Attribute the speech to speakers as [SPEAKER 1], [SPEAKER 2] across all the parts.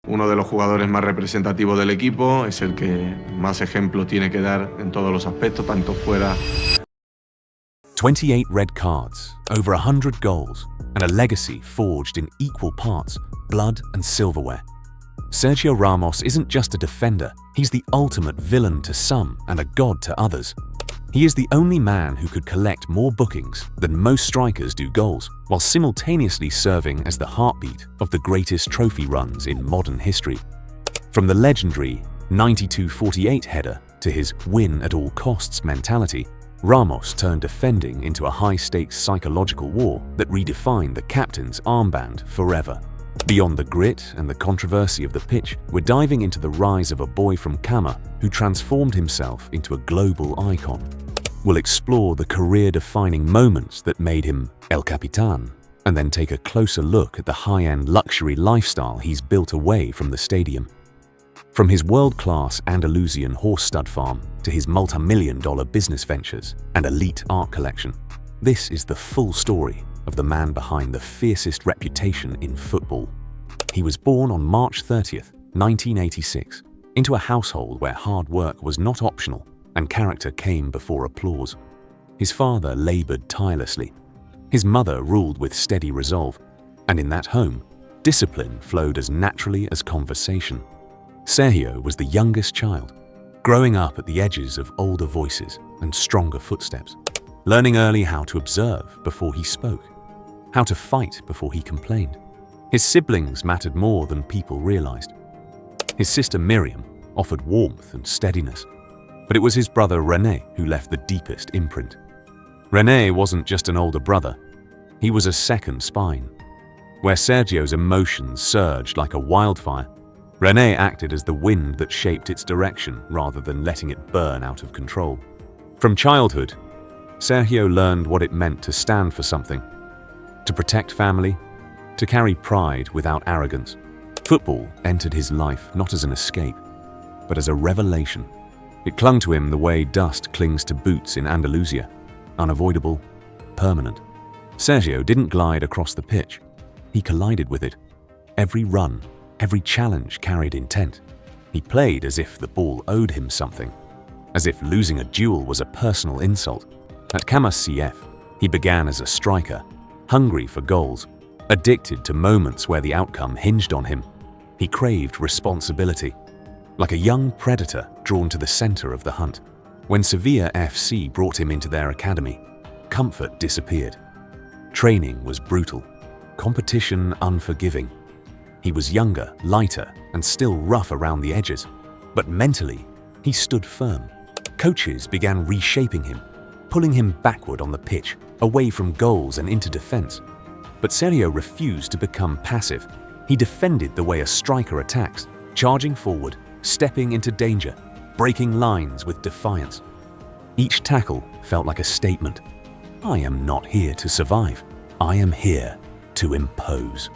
[SPEAKER 1] Uno de los jugadores más representativos del equipo, es el que más ejemplo tiene que dar en todos los aspectos, tanto fuera.
[SPEAKER 2] 28 red cards, over 100 goals, and a legacy forged in equal parts, blood and silverware. Sergio Ramos isn't just a defender, he's the ultimate villain to some and a god to others. He is the only man who could collect more bookings than most strikers do goals, while simultaneously serving as the heartbeat of the greatest trophy runs in modern history. From the legendary 92-48 header to his win-at-all-costs mentality, Ramos turned defending into a high-stakes psychological war that redefined the captain's armband forever. Beyond the grit and the controversy of the pitch, we're diving into the rise of a boy from Cama who transformed himself into a global icon. We'll explore the career-defining moments that made him El Capitán, and then take a closer look at the high-end luxury lifestyle he's built away from the stadium. From his world-class Andalusian horse stud farm to his multi-million-dollar business ventures and elite art collection, this is the full story of the man behind the fiercest reputation in football. He was born on March 30th, 1986, into a household where hard work was not optional and character came before applause. His father labored tirelessly. His mother ruled with steady resolve, and in that home, discipline flowed as naturally as conversation. Sergio was the youngest child, growing up at the edges of older voices and stronger footsteps, learning early how to observe before he spoke, how to fight before he complained. His siblings mattered more than people realized. His sister Miriam offered warmth and steadiness, but it was his brother René who left the deepest imprint. René wasn't just an older brother, he was a second spine. Where Sergio's emotions surged like a wildfire, René acted as the wind that shaped its direction rather than letting it burn out of control. From childhood, Sergio learned what it meant to stand for something, to protect family, to carry pride without arrogance. Football entered his life not as an escape, but as a revelation. It clung to him the way dust clings to boots in Andalusia, unavoidable, permanent. Sergio didn't glide across the pitch. He collided with it. Every run, every challenge carried intent. He played as if the ball owed him something, as if losing a duel was a personal insult. At Cama CF, he began as a striker, hungry for goals, addicted to moments where the outcome hinged on him. He craved responsibility, like a young predator drawn to the center of the hunt. When Sevilla FC brought him into their academy, comfort disappeared. Training was brutal, competition unforgiving. He was younger, lighter, and still rough around the edges, but mentally, he stood firm. Coaches began reshaping him, pulling him backward on the pitch, away from goals and into defense. But Sergio refused to become passive. He defended the way a striker attacks, charging forward, stepping into danger, breaking lines with defiance. Each tackle felt like a statement. I am not here to survive. I am here to impose.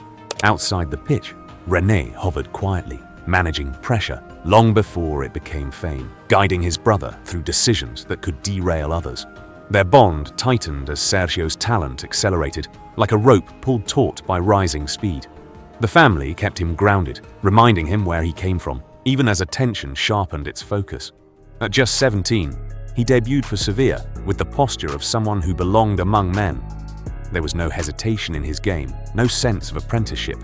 [SPEAKER 2] Outside the pitch, René hovered quietly, managing pressure long before it became fame, guiding his brother through decisions that could derail others. Their bond tightened as Sergio's talent accelerated, like a rope pulled taut by rising speed. The family kept him grounded, reminding him where he came from, even as attention sharpened its focus. At just 17, he debuted for Sevilla with the posture of someone who belonged among men. There was no hesitation in his game, no sense of apprenticeship.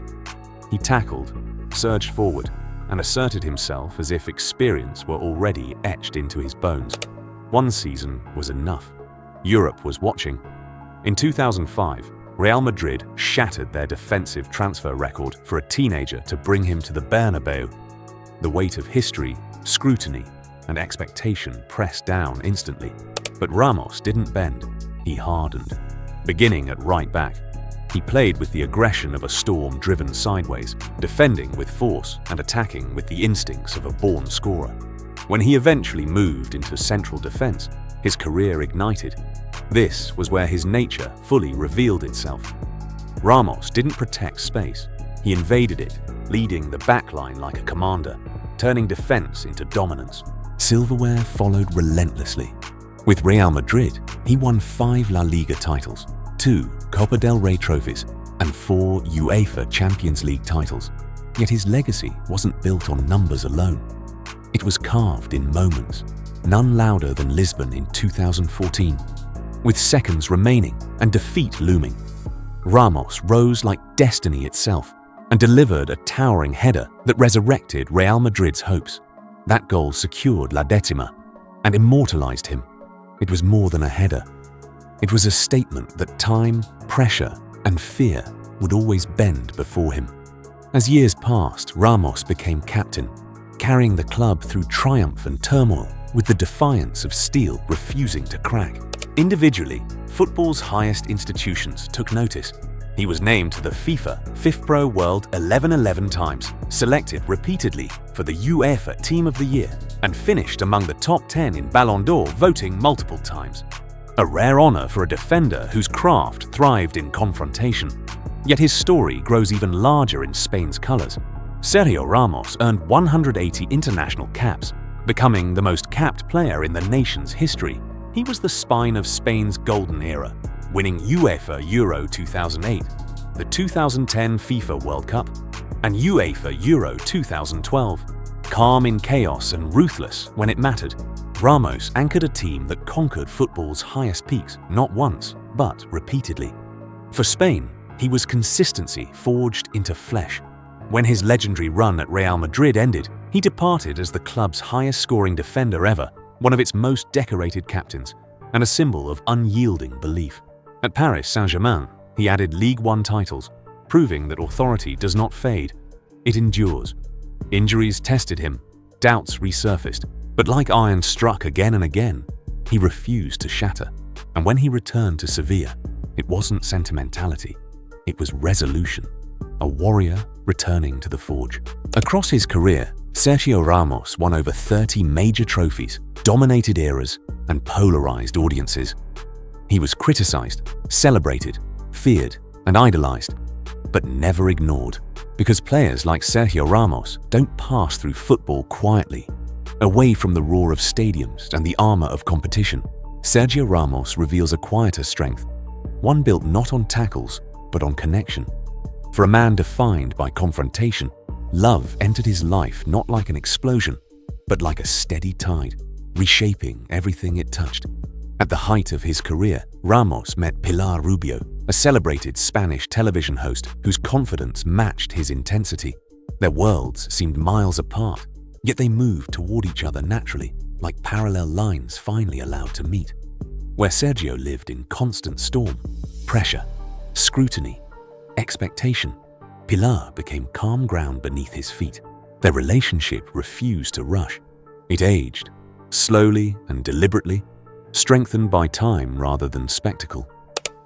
[SPEAKER 2] He tackled, surged forward, and asserted himself as if experience were already etched into his bones. One season was enough. Europe was watching. In 2005, Real Madrid shattered their defensive transfer record for a teenager to bring him to the Bernabeu. The weight of history, scrutiny, and expectation pressed down instantly. But Ramos didn't bend. He hardened. Beginning at right back, he played with the aggression of a storm driven sideways, defending with force and attacking with the instincts of a born scorer. When he eventually moved into central defense, his career ignited. This was where his nature fully revealed itself. Ramos didn't protect space. He invaded it, leading the backline like a commander, turning defense into dominance. Silverware followed relentlessly. With Real Madrid, he won 5 La Liga titles, 2 Copa del Rey trophies, and 4 UEFA Champions League titles. Yet his legacy wasn't built on numbers alone. It was carved in moments, none louder than Lisbon in 2014. With seconds remaining and defeat looming, Ramos rose like destiny itself and delivered a towering header that resurrected Real Madrid's hopes. That goal secured La Décima and immortalized him. It was more than a header. It was a statement that time, pressure, and fear would always bend before him. As years passed, Ramos became captain, carrying the club through triumph and turmoil with the defiance of steel refusing to crack. Individually, football's highest institutions took notice. He was named to the FIFA FIFPro World 11 times, selected repeatedly for the UEFA Team of the Year, and finished among the top 10 in Ballon d'Or voting multiple times. A rare honor for a defender whose craft thrived in confrontation. Yet his story grows even larger in Spain's colors. Sergio Ramos earned 180 international caps, becoming the most capped player in the nation's history. He was the spine of Spain's golden era, winning UEFA Euro 2008, the 2010 FIFA World Cup, and UEFA Euro 2012. Calm in chaos and ruthless when it mattered, Ramos anchored a team that conquered football's highest peaks not once, but repeatedly. For Spain, he was consistency forged into flesh. When his legendary run at Real Madrid ended, he departed as the club's highest-scoring defender ever, one of its most decorated captains, and a symbol of unyielding belief. At Paris Saint-Germain, he added League One titles, proving that authority does not fade, it endures. Injuries tested him, doubts resurfaced, but like iron struck again and again, he refused to shatter. And when he returned to Sevilla, it wasn't sentimentality, it was resolution, a warrior returning to the forge. Across his career, Sergio Ramos won over 30 major trophies, dominated eras, and polarized audiences. He was criticized, celebrated, feared, and idolized, but never ignored, because players like Sergio Ramos don't pass through football quietly. Away from the roar of stadiums and the armor of competition, Sergio Ramos reveals a quieter strength, one built not on tackles, but on connection. For a man defined by confrontation, love entered his life not like an explosion, but like a steady tide, reshaping everything it touched. At the height of his career, Ramos met Pilar Rubio, a celebrated Spanish television host whose confidence matched his intensity. Their worlds seemed miles apart, yet they moved toward each other naturally, like parallel lines finally allowed to meet. Where Sergio lived in constant storm, pressure, scrutiny, expectation, Pilar became calm ground beneath his feet. Their relationship refused to rush. It aged, slowly and deliberately, strengthened by time rather than spectacle.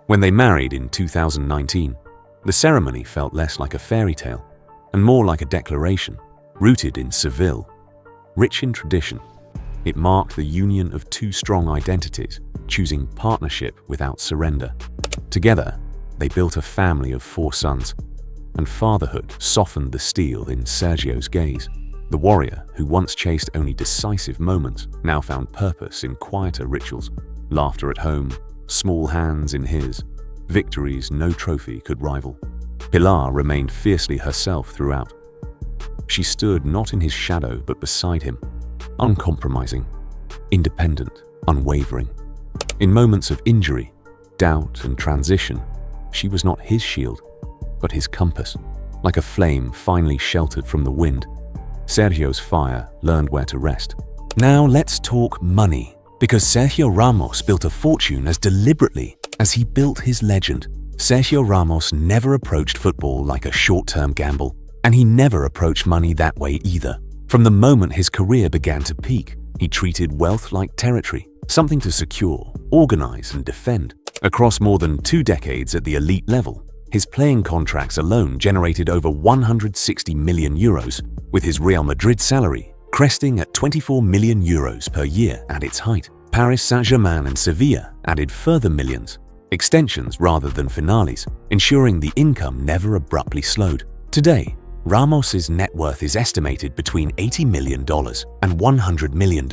[SPEAKER 2] When they married in 2019, the ceremony felt less like a fairy tale and more like a declaration, rooted in Seville. Rich in tradition, it marked the union of two strong identities, choosing partnership without surrender. Together, they built a family of 4 sons, and fatherhood softened the steel in Sergio's gaze. The warrior, who once chased only decisive moments, now found purpose in quieter rituals. Laughter at home, small hands in his, victories no trophy could rival. Pilar remained fiercely herself throughout. She stood not in his shadow but beside him, uncompromising, independent, unwavering. In moments of injury, doubt, and transition, she was not his shield, but his compass. Like a flame finally sheltered from the wind, Sergio's fire learned where to rest. Now let's talk money, because Sergio Ramos built a fortune as deliberately as he built his legend. Sergio Ramos never approached football like a short-term gamble, and he never approached money that way either. From the moment his career began to peak, he treated wealth like territory, something to secure, organize, and defend. Across more than 2 decades at the elite level, his playing contracts alone generated over 160 million euros, with his Real Madrid salary cresting at 24 million euros per year at its height. Paris Saint-Germain and Sevilla added further millions, extensions rather than finales, ensuring the income never abruptly slowed. Today, Ramos's net worth is estimated between $80 million and $100 million,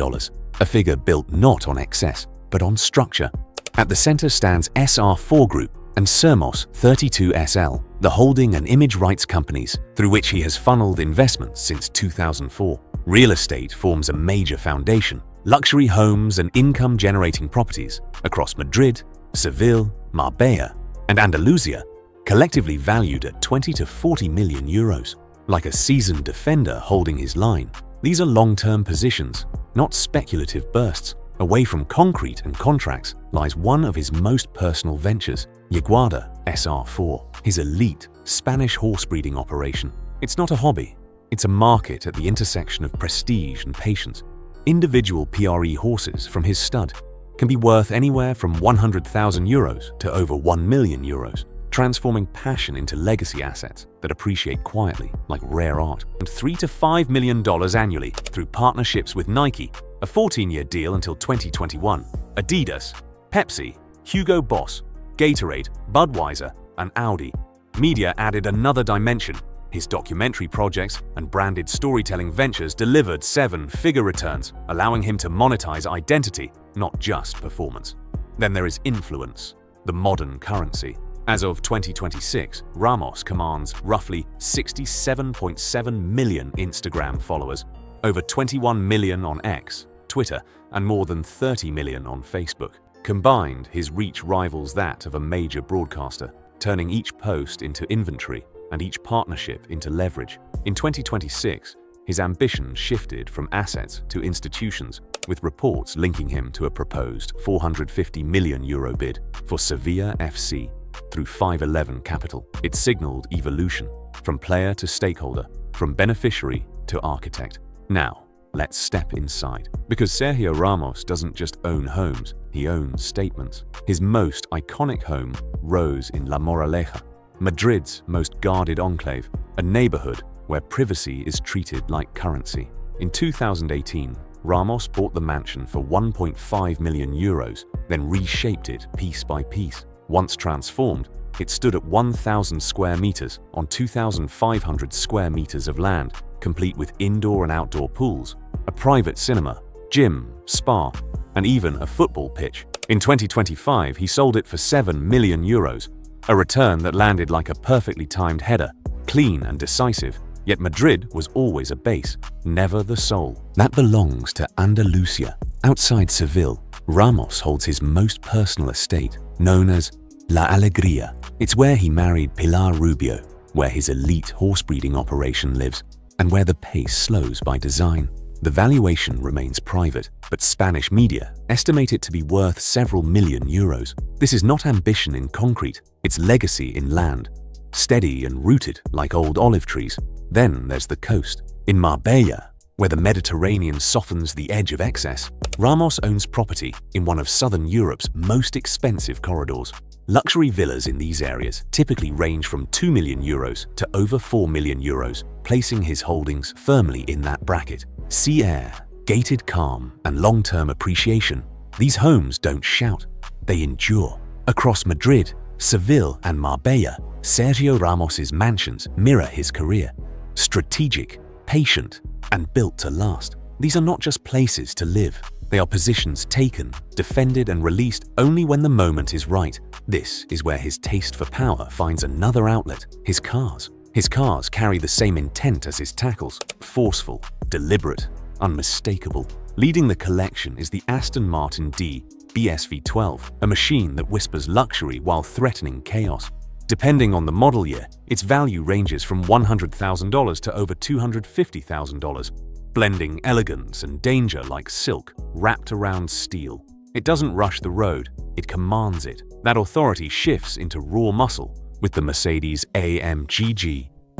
[SPEAKER 2] a figure built not on excess, but on structure. At the center stands SR4 Group and Sermos 32SL, the holding and image rights companies through which he has funneled investments since 2004. Real estate forms a major foundation. Luxury homes and income-generating properties across Madrid, Seville, Marbella, and Andalusia, collectively valued at 20 to 40 million euros. Like a seasoned defender holding his line, these are long-term positions, not speculative bursts. Away from concrete and contracts lies one of his most personal ventures, Yeguada SR4, his elite Spanish horse breeding operation. It's not a hobby, it's a market at the intersection of prestige and patience. Individual PRE horses from his stud can be worth anywhere from 100,000 euros to over 1 million euros, transforming passion into legacy assets that appreciate quietly like rare art, and $3 to $5 million annually through partnerships with Nike, a 14-year deal until 2021, Adidas, Pepsi, Hugo Boss, Gatorade, Budweiser, and Audi. Media added another dimension. His documentary projects and branded storytelling ventures delivered 7-figure returns, allowing him to monetize identity, not just performance. Then there is influence, the modern currency. As of 2026, Ramos commands roughly 67.7 million Instagram followers, over 21 million on X, Twitter, and more than 30 million on Facebook. Combined, his reach rivals that of a major broadcaster, turning each post into inventory and each partnership into leverage. In 2026, his ambition shifted from assets to institutions, with reports linking him to a proposed 450 million euro bid for Sevilla FC through 511 Capital. It signaled evolution, from player to stakeholder, from beneficiary to architect. Now, let's step inside. Because Sergio Ramos doesn't just own homes, he owns statements. His most iconic home rose in La Moraleja, Madrid's most guarded enclave, a neighborhood where privacy is treated like currency. In 2018, Ramos bought the mansion for 1.5 million euros, then reshaped it piece by piece. Once transformed, it stood at 1,000 square meters on 2,500 square meters of land, complete with indoor and outdoor pools, a private cinema, gym, spa, and even a football pitch. In 2025, he sold it for 7 million euros, a return that landed like a perfectly timed header, clean and decisive. Yet Madrid was always a base, never the soul. That belongs to Andalusia. Outside Seville, Ramos holds his most personal estate, known as La Alegría. It's where he married Pilar Rubio, where his elite horse breeding operation lives, and where the pace slows by design. The valuation remains private, but Spanish media estimate it to be worth several million euros. This is not ambition in concrete, it's legacy in land, steady and rooted like old olive trees. Then there's the coast. In Marbella, where the Mediterranean softens the edge of excess, Ramos owns property in one of southern Europe's most expensive corridors. Luxury villas in these areas typically range from 2 million euros to over 4 million euros, placing his holdings firmly in that bracket. Sea air, gated calm, and long-term appreciation. These homes don't shout, they endure. Across Madrid, Seville, and Marbella, Sergio Ramos's mansions mirror his career. Strategic, patient, and built to last. These are not just places to live. They are positions taken, defended, and released only when the moment is right. This is where his taste for power finds another outlet: his cars. His cars carry the same intent as his tackles: forceful, deliberate, unmistakable. Leading the collection is the Aston Martin D BSV12, a machine that whispers luxury while threatening chaos. Depending on the model year, its value ranges from $100,000 to over $250,000, blending elegance and danger like silk wrapped around steel. It doesn't rush the road, it commands it. That authority shifts into raw muscle with the Mercedes AMG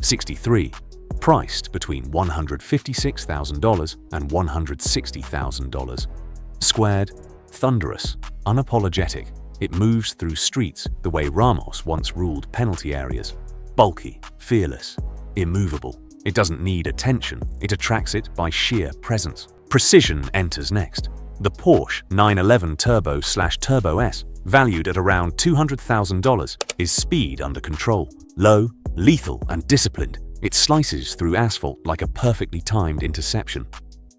[SPEAKER 2] G63, priced between $156,000 and $160,000. Squared, thunderous, unapologetic, it moves through streets the way Ramos once ruled penalty areas. Bulky, fearless, immovable. It doesn't need attention, it attracts it by sheer presence. Precision enters next. The Porsche 911 Turbo/Turbo S, valued at around $200,000, is speed under control. Low, lethal, and disciplined, it slices through asphalt like a perfectly timed interception.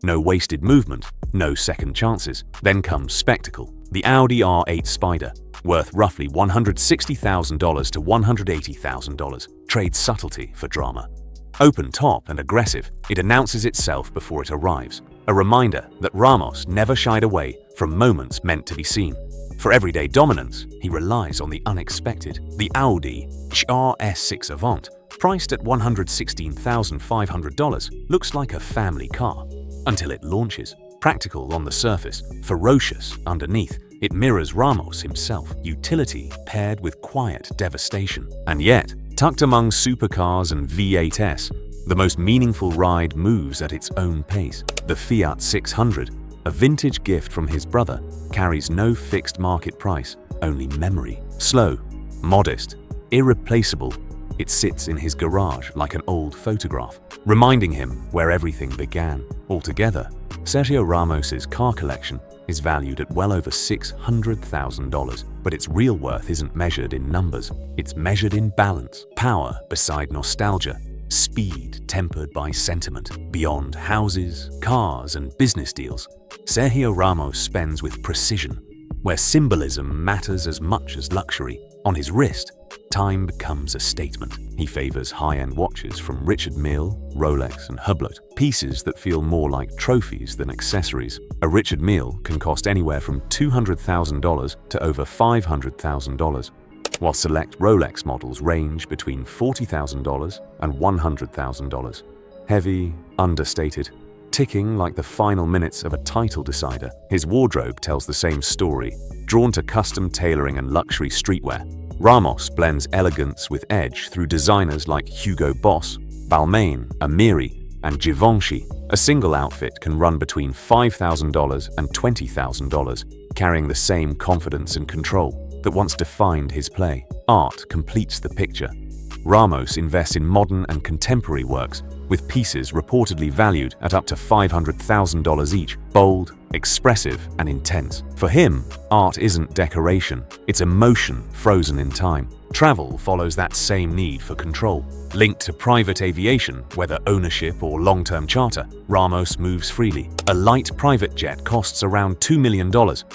[SPEAKER 2] No wasted movement, no second chances. Then comes spectacle. The Audi R8 Spider, worth roughly $160,000 to $180,000, trades subtlety for drama. Open top and aggressive, it announces itself before it arrives, a reminder that Ramos never shied away from moments meant to be seen. For everyday dominance, he relies on the unexpected. The Audi RS6 Avant, priced at $116,500, looks like a family car until it launches. Practical on the surface, ferocious underneath, it mirrors Ramos himself, utility paired with quiet devastation. And yet, tucked among supercars and V8s, the most meaningful ride moves at its own pace. The Fiat 600, a vintage gift from his brother, carries no fixed market price, only memory. Slow, modest, irreplaceable, it sits in his garage like an old photograph, reminding him where everything began. Altogether, Sergio Ramos's car collection is valued at well over $600,000, but its real worth isn't measured in numbers. It's measured in balance, power beside nostalgia, speed tempered by sentiment. Beyond houses, cars, and business deals, Sergio Ramos spends with precision, where symbolism matters as much as luxury. On his wrist, time becomes a statement. He favors high-end watches from Richard Mille, Rolex, and Hublot, pieces that feel more like trophies than accessories. A Richard Mille can cost anywhere from $200,000 to over $500,000, while select Rolex models range between $40,000 and $100,000. Heavy, understated, ticking like the final minutes of a title decider, his wardrobe tells the same story. Drawn to custom tailoring and luxury streetwear, Ramos blends elegance with edge through designers like Hugo Boss, Balmain, Amiri, and Givenchy. A single outfit can run between $5,000 and $20,000, carrying the same confidence and control that once defined his play. Art completes the picture. Ramos invests in modern and contemporary works, with pieces reportedly valued at up to $500,000 each, bold, expressive, and intense. For him, art isn't decoration, it's emotion frozen in time. Travel follows that same need for control. Linked to private aviation, whether ownership or long-term charter, Ramos moves freely. A light private jet costs around $2 million,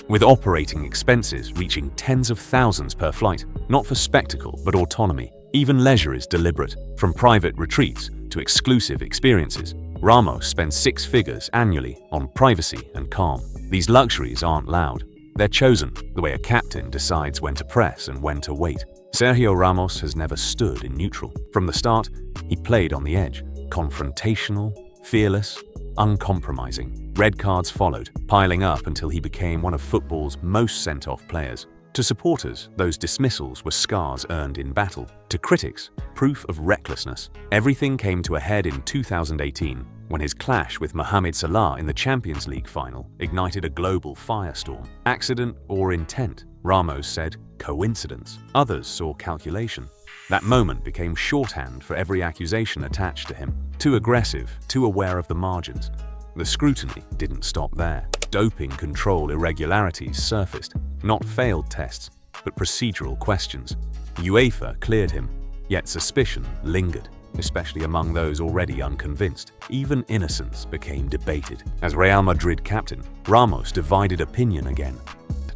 [SPEAKER 2] with operating expenses reaching tens of thousands per flight. Not for spectacle, but autonomy. Even leisure is deliberate, from private retreats to exclusive experiences. Ramos spends six figures annually on privacy and calm. These luxuries aren't loud. They're chosen, the way a captain decides when to press and when to wait. Sergio Ramos has never stood in neutral. From the start, he played on the edge, confrontational, fearless, uncompromising. Red cards followed, piling up until he became one of football's most sent-off players. To supporters, those dismissals were scars earned in battle. To critics, proof of recklessness. Everything came to a head in 2018 when his clash with Mohamed Salah in the Champions League final ignited a global firestorm. Accident or intent? Ramos said coincidence. Others saw calculation. That moment became shorthand for every accusation attached to him. Too aggressive, too aware of the margins. The scrutiny didn't stop there. Doping control irregularities surfaced, not failed tests, but procedural questions. UEFA cleared him, yet suspicion lingered, especially among those already unconvinced. Even innocence became debated. As Real Madrid captain, Ramos divided opinion again.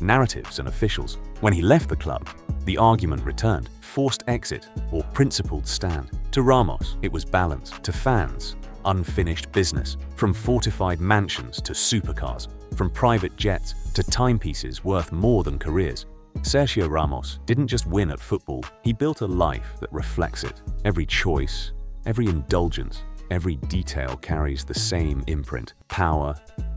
[SPEAKER 2] Narratives and officials. When he left the club, the argument returned: forced exit or principled stand. To Ramos, it was balance. To fans, unfinished business. From fortified mansions to supercars, from private jets to timepieces worth more than careers. Sergio Ramos didn't just win at football, he built a life that reflects it. Every choice, every indulgence, every detail carries the same imprint: power,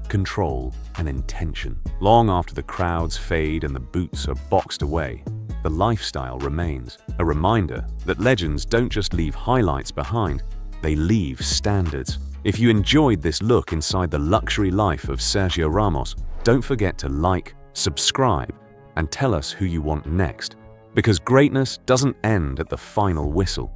[SPEAKER 2] control, and intention. Long after the crowds fade and the boots are boxed away, the lifestyle remains, a reminder that legends don't just leave highlights behind, they leave standards. If you enjoyed this look inside the luxury life of Sergio Ramos, don't forget to like, subscribe, and tell us who you want next. Because greatness doesn't end at the final whistle.